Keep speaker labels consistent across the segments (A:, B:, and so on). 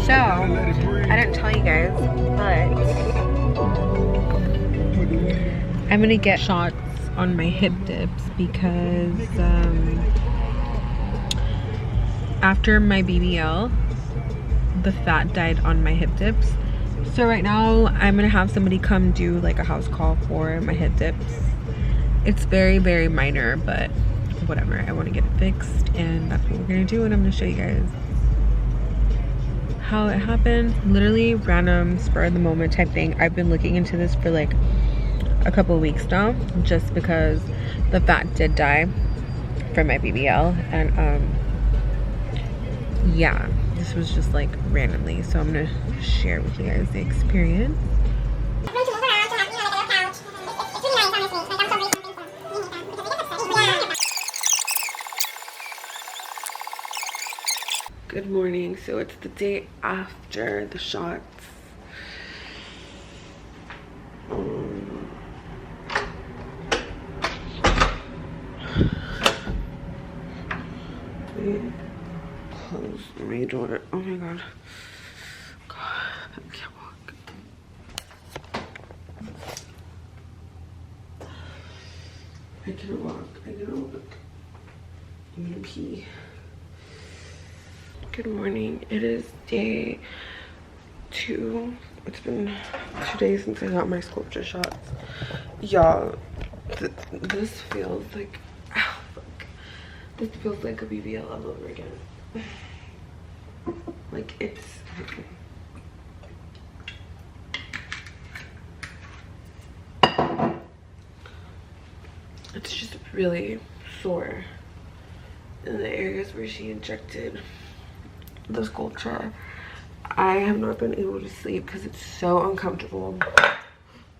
A: So, I didn't tell you guys, but I'm gonna get shots on my hip dips because after my BBL, the fat died on my hip dips. So right now, I'm gonna have somebody come do like a house call for my hip dips. It's very, very minor, but whatever. I want to get it fixed, and that's what we're gonna do, and I'm gonna show you guys how it happened. Literally random, spur of the moment type thing. I've been looking into this for like a couple of weeks now, just because the fat did die from my BBL, and yeah, this was just like randomly, so I'm gonna share with you guys the experience. Good morning. So it's the day after the shots. Close my door. Oh my god. God, I can't walk. I can't walk. I can't walk. I'm gonna pee. Good morning. It is day 2. It's been 2 days since I got my SCULPTRA shots. Y'all, this feels like, ow, fuck. This feels like a BBL all over again. Like it's just really sore in the areas where she injected the SCULPTRA. I have not been able to sleep because it's so uncomfortable.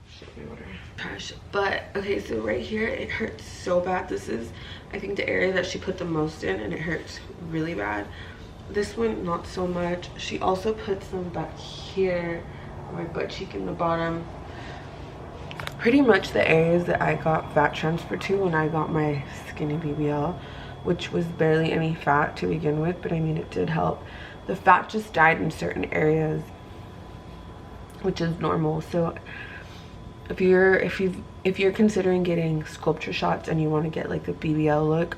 A: Shit, my water. Gosh. But okay, so right here it hurts so bad. This is, I think, the area that she put the most in, and it hurts really bad. This one, not so much. She also put some back here, my butt cheek in the bottom. Pretty much the areas that I got fat transfer to when I got my skinny BBL, which was barely any fat to begin with, but I mean, it did help. The fat just died in certain areas, which is normal. So if you're considering getting SCULPTRA shots and you want to get like the BBL look,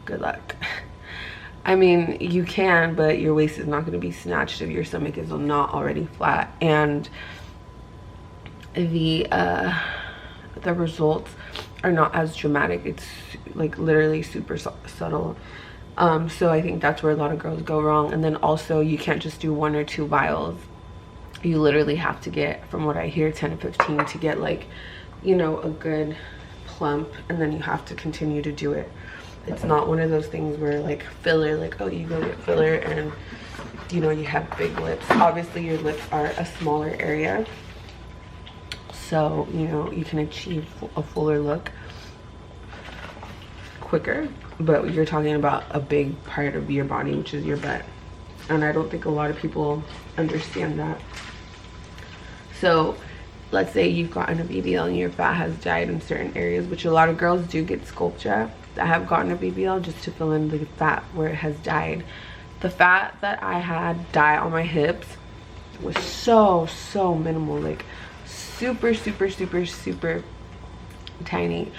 A: good luck. I mean, you can, but your waist is not going to be snatched if your stomach is not already flat, and the results are not as dramatic. It's like literally super subtle. So I think that's where a lot of girls go wrong. And then also, you can't just do 1 or 2 vials. You literally have to get, from what I hear, 10 to 15 to get like, you know, a good plump, and then you have to continue to do it. It's not one of those things where like filler, like, oh, you go get filler and, you know, you have big lips. Obviously your lips are a smaller area, so, you know, you can achieve a fuller look quicker, but you're talking about a big part of your body, which is your butt, and I don't think a lot of people understand that. So let's say you've gotten a BBL and your fat has died in certain areas, which a lot of girls do get SCULPTRA that have gotten a BBL just to fill in the fat where it has died. The fat that I had die on my hips was so minimal, like super tiny,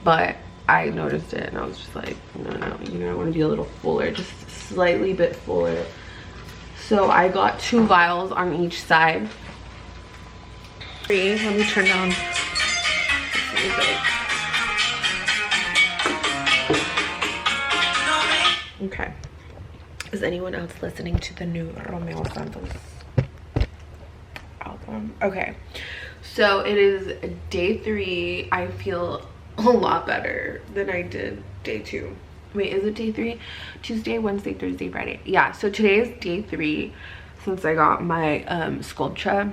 A: but I noticed it and I was just like, no, you know, I want to be a little fuller, just slightly bit fuller. So I got 2 vials on each side. Let me turn down this music. Okay. Is anyone else listening to the new Romeo Santos album? Okay. So it is day 3. I feel a lot better than I did day 2. Wait, is it day 3? Tuesday, Wednesday, Thursday, Friday. Yeah, so today is day 3 since I got my SCULPTRA.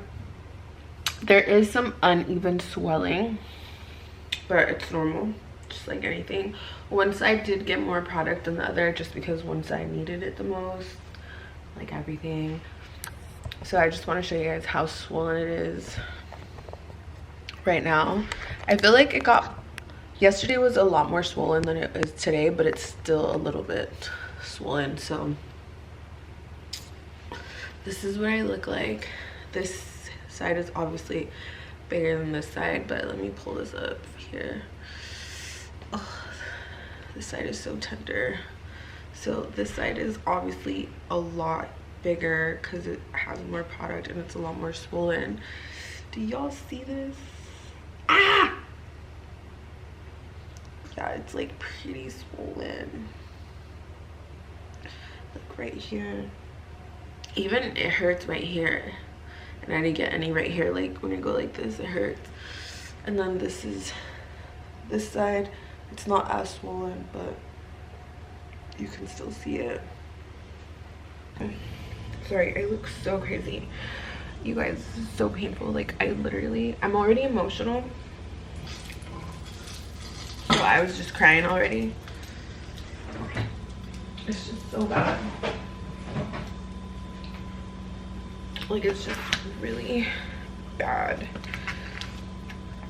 A: There is some uneven swelling, but it's normal, just like anything. One side did get more product than the other, just because one side needed it the most, like everything. So I just want to show you guys how swollen it is right now. I feel like it got, yesterday was a lot more swollen than it is today, but it's still a little bit swollen. So this is what I look like. This side is obviously bigger than this side, but let me pull this up here. Oh, this side is so tender. So this side is obviously a lot bigger because it has more product and it's a lot more swollen. Do y'all see this? Ah! Yeah, it's like pretty swollen. Like right here. Even it hurts right here. And I didn't get any right here. Like when you go like this, it hurts. And then this is this side. It's not as swollen, but you can still see it. Sorry, I look so crazy. You guys, this is so painful. Like I'm already emotional. So I was just crying already. It's just so bad. Like it's just really bad.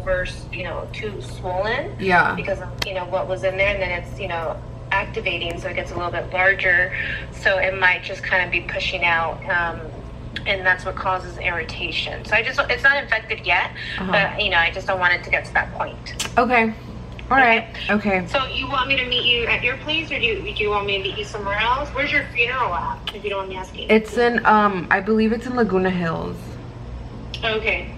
B: First, you know, too swollen.
A: Yeah.
B: Because of, you know, what was in there, and then it's, you know, activating, so it gets a little bit larger. So it might just kind of be pushing out, and that's what causes irritation. So it's not infected yet, but you know, I just don't want it to get to that point.
A: Okay. All right. Okay.
B: So you want me to meet you at your place, or do you want me to meet you somewhere else? Where's your funeral at, if you don't mind me asking?
A: It's in I believe it's in Laguna Hills.
B: Okay.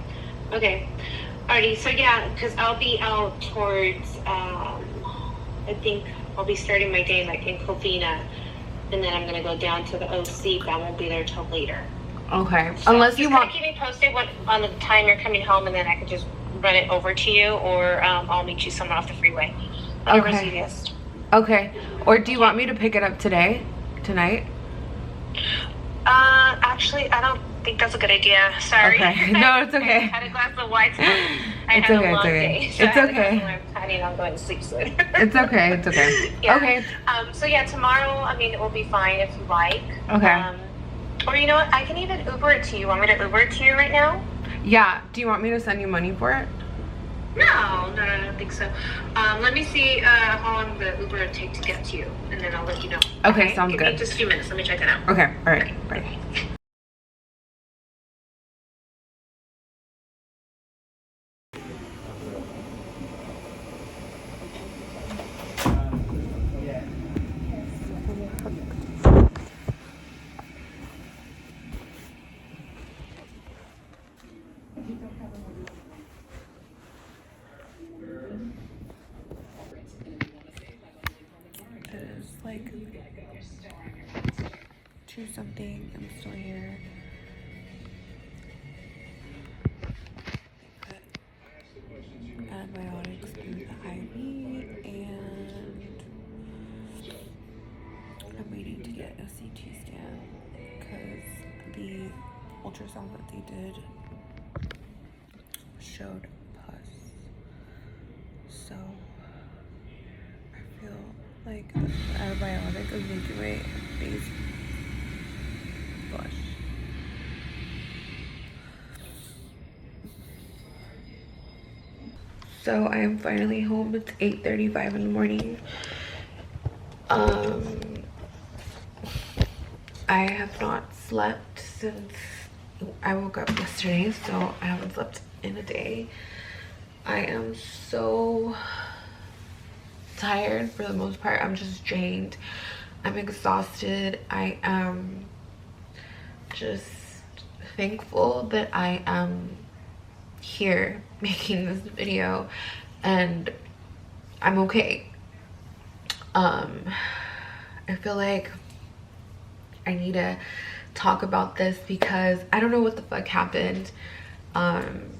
B: Alrighty, so yeah, because I'll be out towards, I think I'll be starting my day like in Covina, and then I'm going to go down to the OC, but I won't be there till later.
A: Okay.
B: So
A: unless you want...
B: keep me posted on the time you're coming home, and then I can just run it over to you, or I'll meet you somewhere off the freeway. Whatever's easiest.
A: Okay. Or do you want me to pick it up tonight?
B: Actually, I don't think that's a good idea. Sorry.
A: Okay. No, it's okay.
B: I had a glass of wine.
A: It's okay. It's okay. It's okay.
B: I'm planning on going to sleep soon.
A: It's okay. It's okay.
B: Yeah.
A: Okay.
B: So yeah, tomorrow, I mean, it will be fine if you like.
A: Okay.
B: Or you know what? I can even Uber it to you. Want me to Uber it to you right now?
A: Yeah. Do you want me to send you money for it?
B: No, I don't think so. Let me see how long the Uber will take to get to you, and then I'll let you know.
A: Okay, sounds
B: Give
A: good.
B: me just a few minutes. Let me check it out.
A: Okay. All right. Bye. It is like 2 something. I'm still here. Antibiotics in the IV, and I'm waiting to get a CT scan because the ultrasound that they did showed pus. So I feel like the antibiotic is making my face blush. So I am finally home. It's 8:35 in the morning. I have not slept since I woke up yesterday, so I haven't slept in a day. I am so tired for the most part. I'm just drained. I'm exhausted. I am just thankful that I am here making this video and I'm okay. I feel like I need to talk about this because I don't know what the fuck happened. I'm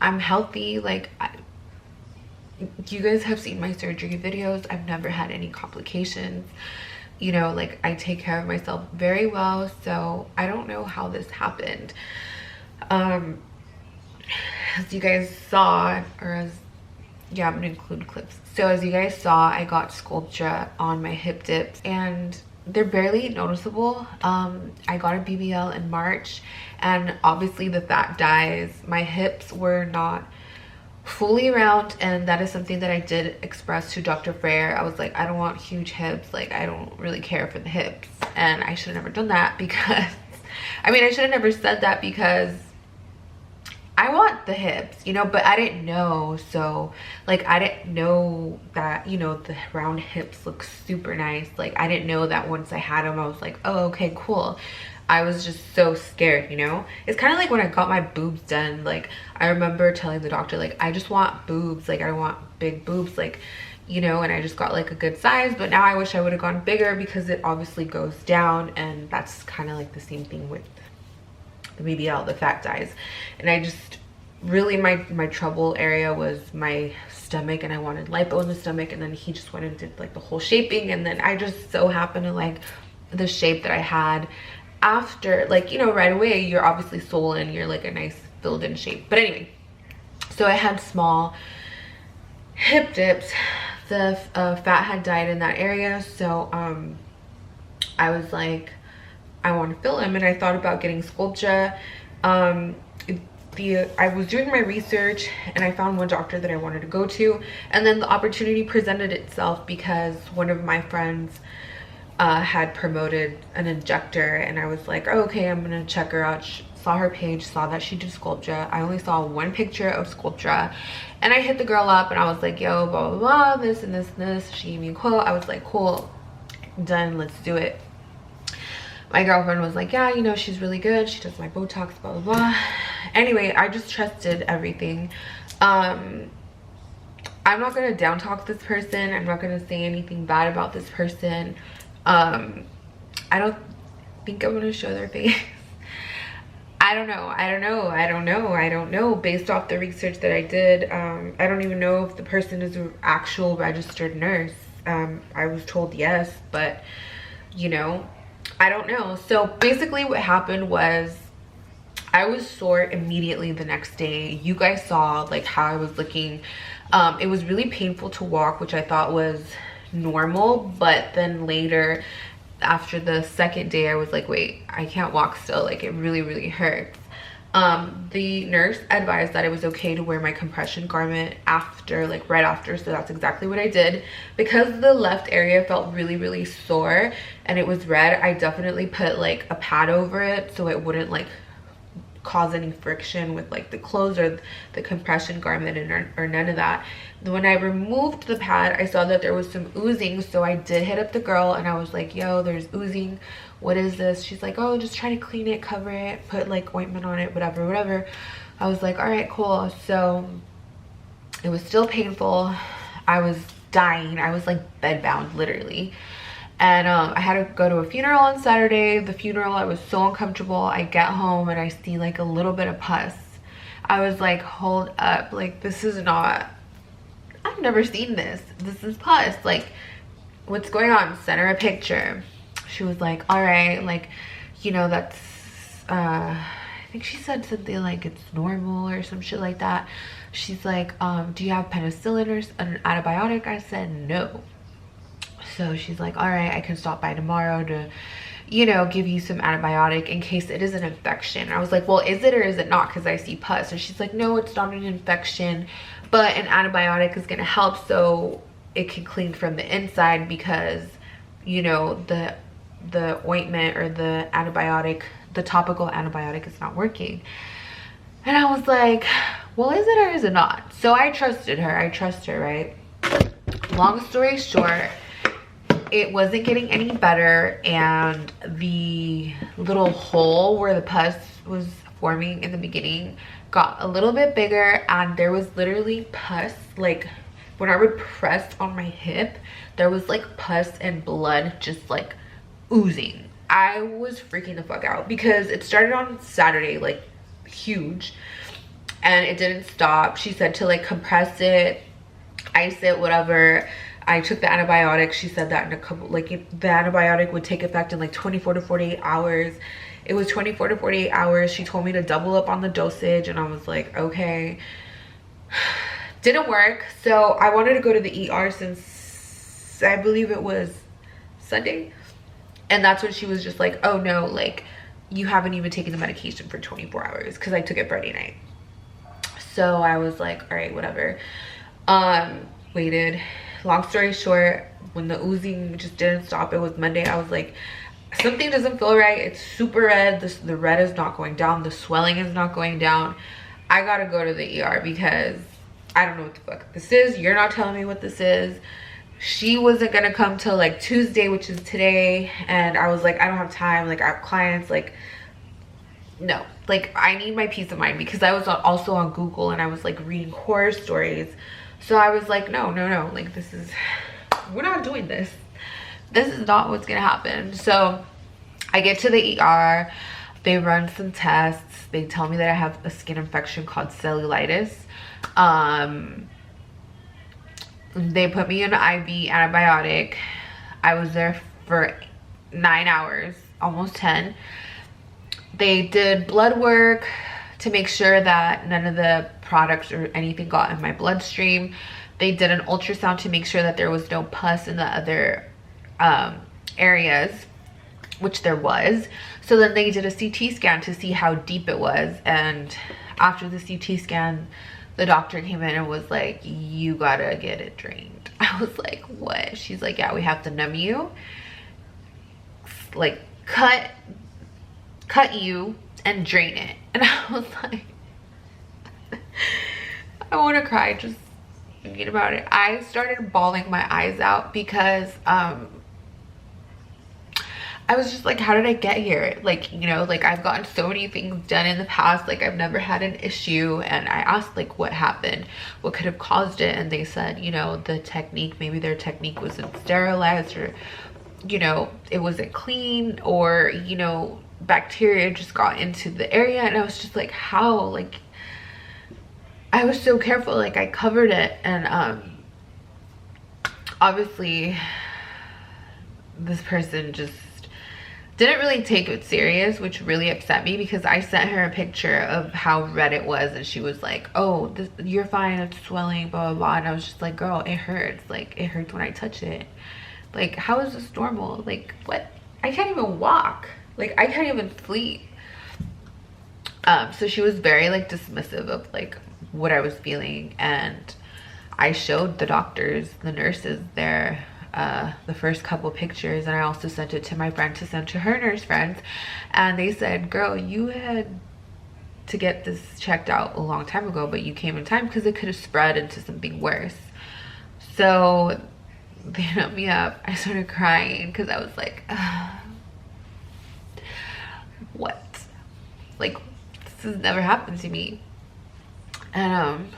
A: healthy. Like, you guys have seen my surgery videos. I've never had any complications. You know, like, I take care of myself very well, so I don't know how this happened. As you guys saw, yeah, I'm gonna include clips. So as you guys saw, I got SCULPTRA on my hip dips and they're barely noticeable. I got a BBL in March, and obviously the fat dies. My hips were not fully round, and that is something that I did express to Dr. Freyer. I was like, I don't want huge hips. Like, I don't really care for the hips, and I should have never done that because I mean, I should have never said that because I want the hips, you know, but I didn't know. So like, I didn't know that, you know, the round hips look super nice. Like, I didn't know that once I had them, I was like, oh, okay, cool. I was just so scared, you know. It's kind of like when I got my boobs done. Like, I remember telling the doctor, like, I just want boobs, like, I don't want big boobs, like, you know. And I just got like a good size, but now I wish I would have gone bigger because it obviously goes down, and that's kind of like the same thing with the BBL, the fat guys. And I just really, my trouble area was my stomach, and I wanted lipo in the stomach, and then he just went and did like the whole shaping, and then I just so happened to like the shape that I had after, like, you know, right away you're obviously swollen, you're like a nice filled in shape. But anyway, so I had small hip dips. The fat had died in that area, so I was like, I want to fill him, and I thought about getting SCULPTRA. I was doing my research and I found one doctor that I wanted to go to, and then the opportunity presented itself because one of my friends had promoted an injector, and I was like, oh, okay, I'm gonna check her out. Saw her page, saw that she did SCULPTRA. I only saw one picture of SCULPTRA, and I hit the girl up and I was like, yo, blah blah blah, this and this and this. She gave me a quote. I was like, cool, done, let's do it. My girlfriend was like, yeah, you know, she's really good, she does my Botox, blah blah blah. Anyway, I just trusted everything. I'm not gonna down talk this person, I'm not gonna say anything bad about this person. I don't think I'm gonna show their face. I don't know. Based off the research that I did, I don't even know if the person is an actual registered nurse. I was told yes, but you know, I don't know. So basically what happened was I was sore immediately the next day. You guys saw like how I was looking. It was really painful to walk, which I thought was normal, but then later after the second day I was like, wait, I can't walk still, like it really hurts. The nurse advised that it was okay to wear my compression garment after, like right after, so that's exactly what I did. Because the left area felt really sore and it was red, I definitely put like a pad over it so it wouldn't like cause any friction with like the clothes or the compression garment, or none of that. When I removed the pad, I saw that there was some oozing, so I did hit up the girl and I was like, yo, there's oozing, what is this? She's like, oh, just try to clean it, cover it, put like ointment on it, whatever. I was like, all right, cool. So it was still painful, I was dying, I was like bedbound literally. And I had to go to a funeral on Saturday. The funeral, I was so uncomfortable. I get home and I see like a little bit of pus. I was like, hold up, like this is not, I've never seen this. This is pus, like what's going on? Send her a picture. She was like, all right, like, you know, that's, I think she said something like it's normal or some shit like that. She's like, do you have penicillin or an antibiotic? I said, no. So she's like, all right, I can stop by tomorrow to, you know, give you some antibiotic in case it is an infection. I was like, well, is it or is it not? Because I see pus. And she's like, no, it's not an infection, but an antibiotic is going to help so it can clean from the inside, because, you know, the ointment or the antibiotic, the topical antibiotic is not working. And I was like, well, is it or is it not? So I trusted her. I trust her, right? Long story short, it wasn't getting any better, and the little hole where the pus was forming in the beginning got a little bit bigger, and there was literally pus, like when I would press on my hip, there was like pus and blood just like oozing. I was freaking the fuck out because it started on Saturday, like huge, and it didn't stop. She said to like compress it, ice it, whatever. I took the antibiotic. She said that in a couple, like the antibiotic would take effect in like 24 to 48 hours. It was 24 to 48 hours. She told me to double up on the dosage, and I was like, okay. Didn't work. So I wanted to go to the ER since I believe it was Sunday. And that's when she was just like, oh no, like you haven't even taken the medication for 24 hours, because I took it Friday night. So I was like, all right, whatever. Waited. Long story short, when the oozing just didn't stop, it was Monday. I was like, something doesn't feel right. It's super red. The red is not going down. The swelling is not going down. I gotta go to the ER because I don't know what the fuck this is. You're not telling me what this is. She wasn't gonna come till like Tuesday, which is today, and I was like, I don't have time. Like, I have clients. Like, no, like, I need my peace of mind, because I was also on Google and I was like reading horror stories. So I was like, no, like, this is, we're not doing this. This is not what's gonna happen. So I get to the ER. They run some tests. They tell me that I have a skin infection called cellulitis. They put me on an IV antibiotic. I was there for 9 hours, almost 10. They did blood work to make sure that none of the products or anything got in my bloodstream. They did an ultrasound to make sure that there was no pus in the other areas, which there was. So then they did a CT scan to see how deep it was, and after the CT scan, the doctor came in and was like, you gotta get it drained. I was like, what? She's like, yeah, we have to numb you, like cut you and drain it. And I was like, I want to cry just thinking about it. I started bawling my eyes out because I was just like, how did I get here? Like, you know, like, I've gotten so many things done in the past. Like, I've never had an issue. And I asked, like, what happened? What could have caused it? And they said, you know, the technique, maybe their technique wasn't sterilized, or, you know, it wasn't clean, or, you know, bacteria just got into the area. And I was just like, how? Like, I was so careful. Like, I covered it. And obviously this person just didn't really take it serious, which really upset me, because I sent her a picture of how red it was and she was like, oh, you're fine, it's swelling, blah, blah, blah. And I was just like, girl, it hurts. Like, it hurts when I touch it. Like, how is this normal? Like, what? I can't even walk. Like, I can't even sleep. So she was very, like, dismissive of, like, what I was feeling. And I showed the doctors, the nurses there, the first couple pictures, and I also sent it to my friend to send to her nurse friends, and they said, girl, you had to get this checked out a long time ago, but you came in time because it could have spread into something worse. So they hit me up. I started crying because I was like, what? Like, this has never happened to me. And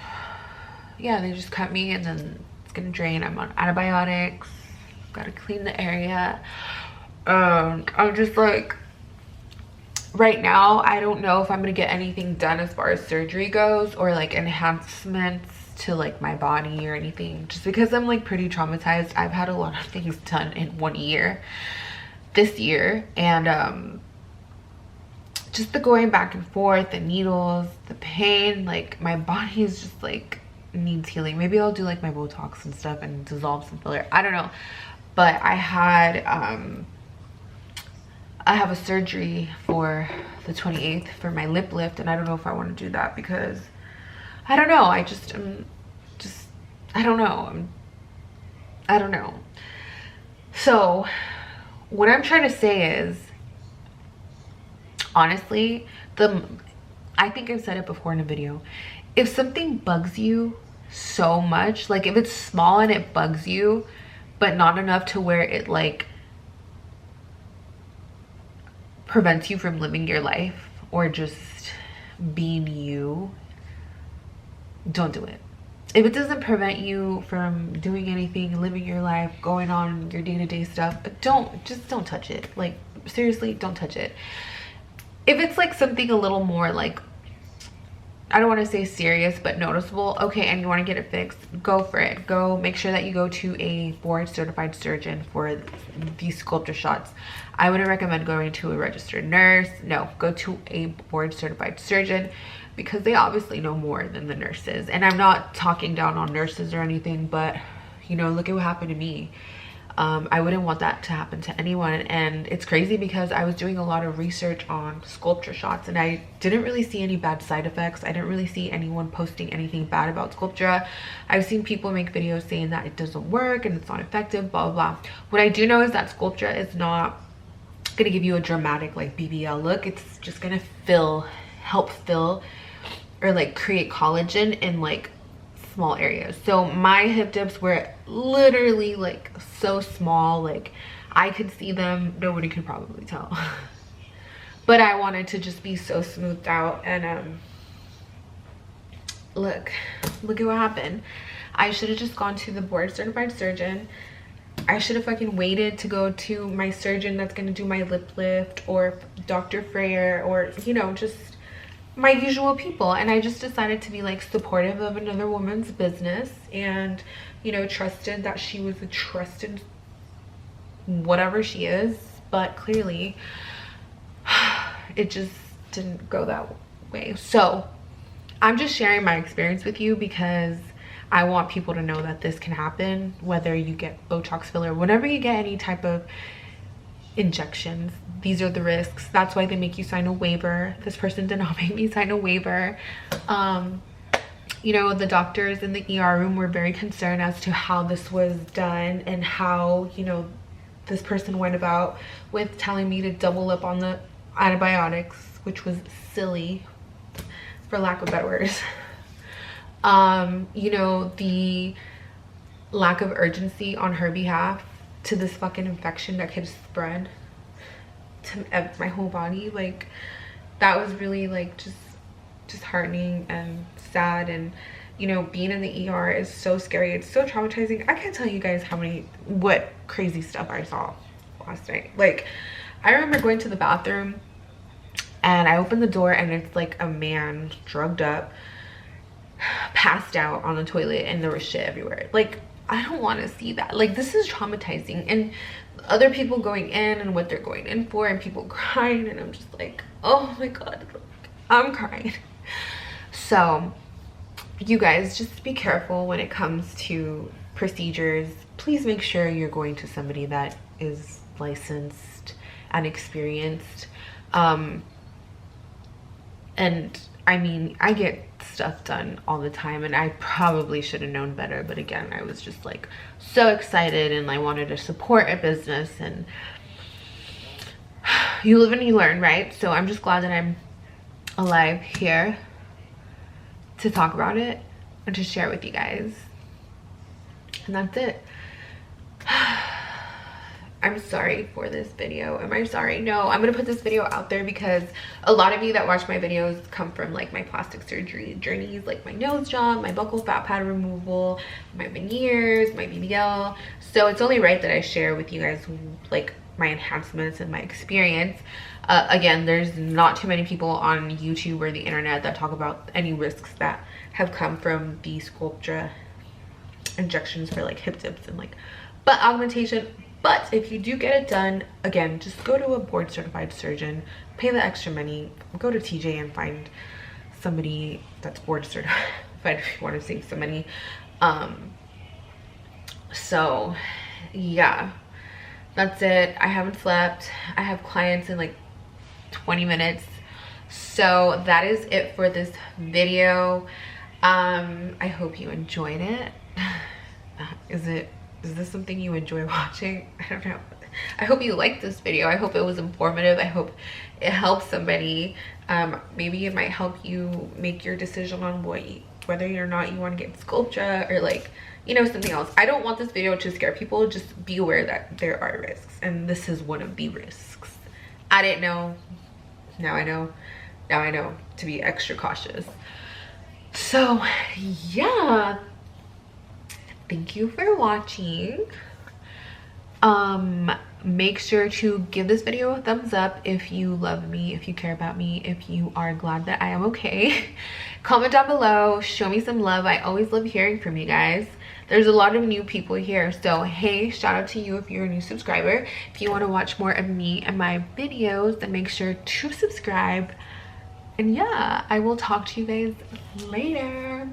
A: yeah, they just cut me, and then it's gonna drain. I'm on antibiotics, gotta clean the area. I'm just like, right now I don't know if I'm gonna get anything done as far as surgery goes, or like enhancements to like my body or anything, just because I'm like pretty traumatized. I've had a lot of things done in 1 year, this year, and just the going back and forth, the needles, the pain, like my body is just like needs healing. Maybe I'll do like my Botox and stuff and dissolve some filler, I don't know. But I have a surgery for the 28th for my lip lift, and I don't know if I want to do that, because I don't know, I don't know. So what I'm trying to say is, honestly, I think I've said it before in a video, if something bugs you so much, like if it's small and it bugs you, but not enough to where it like prevents you from living your life or just being you, don't do it. If it doesn't prevent you from doing anything, living your life, going on your day-to-day stuff, just don't touch it. Like, seriously, don't touch it. If it's like something a little more like, I don't want to say serious, but noticeable, okay, and you want to get it fixed, go for it. Go make sure that you go to a board certified surgeon for these SCULPTRA shots. I wouldn't recommend going to a registered nurse. No, go to a board certified surgeon, because they obviously know more than the nurses. And I'm not talking down on nurses or anything, but you know, look at what happened to me. I wouldn't want that to happen to anyone. And it's crazy because I was doing a lot of research on SCULPTRA shots, and I didn't really see any bad side effects. I didn't really see anyone posting anything bad about SCULPTRA. I've seen people make videos saying that it doesn't work and it's not effective, blah, blah, blah. What I do know is that SCULPTRA is not gonna give you a dramatic like BBL look. It's just gonna help fill or like create collagen in like small areas. So my hip dips were literally like so small, like I could see them, nobody could probably tell. But I wanted to just be so smoothed out, and look at what happened. I should have just gone to the board certified surgeon. I should have fucking waited to go to my surgeon that's gonna do my lip lift, or Dr. Freyer, or you know, just my usual people. And I just decided to be like supportive of another woman's business, and you know, trusted that she was a trusted whatever she is. But clearly it just didn't go that way. So I'm just sharing my experience with you because I want people to know that this can happen, whether you get Botox filler, whenever you get any type of injections. These are the risks. That's why they make you sign a waiver. This person did not make me sign a waiver. You know, the doctors in the ER room were very concerned as to how this was done, and how, you know, this person went about with telling me to double up on the antibiotics, which was silly, for lack of better words. You know, the lack of urgency on her behalf to this fucking infection that could spread to my whole body. Like, that was really like just disheartening and sad. And you know, being in the ER is so scary. It's so traumatizing. I can't tell you guys what crazy stuff I saw last night. Like, I remember going to the bathroom and I opened the door and it's like a man drugged up, passed out on the toilet, and there was shit everywhere. Like, I don't want to see that. Like, this is traumatizing. And other people going in and what they're going in for, and people crying, and I'm just like, oh my god, I'm crying. So you guys, just be careful when it comes to procedures. Please make sure you're going to somebody that is licensed and experienced. And I mean, I get stuff done all the time, and I probably should have known better, but again, I was just like so excited, and I wanted to support a business, and you live and you learn, right? So I'm just glad that I'm alive here to talk about it and to share it with you guys. And that's it. I'm sorry for this video. Am I sorry? No, I'm gonna put this video out there because a lot of you that watch my videos come from like my plastic surgery journeys, like my nose job, my buccal fat pad removal, my veneers, my BBL. So it's only right that I share with you guys like my enhancements and my experience. Again, there's not too many people on YouTube or the internet that talk about any risks that have come from the SCULPTRA injections for like hip dips and like butt augmentation. But if you do get it done, again, just go to a board certified surgeon, pay the extra money, go to TJ and find somebody that's board certified if you want to save some money. So yeah, that's it. I haven't slept. I have clients in like 20 minutes. So that is it for this video. I hope you enjoyed it. Is this something you enjoy watching? I don't know. I hope you liked this video. I hope it was informative. I hope it helps somebody. Maybe it might help you make your decision on whether or not you want to get SCULPTRA, or like, you know, something else. I don't want this video to scare people. Just be aware that there are risks, and this is one of the risks. I didn't know. Now I know. Now I know to be extra cautious. So yeah, thank you for watching. Make sure to give this video a thumbs up if you love me, if you care about me, if you are glad that I am okay. Comment down below, show me some love. I always love hearing from you guys. There's a lot of new people here, so hey, shout out to you if you're a new subscriber. If you want to watch more of me and my videos, then make sure to subscribe. And yeah, I will talk to you guys later.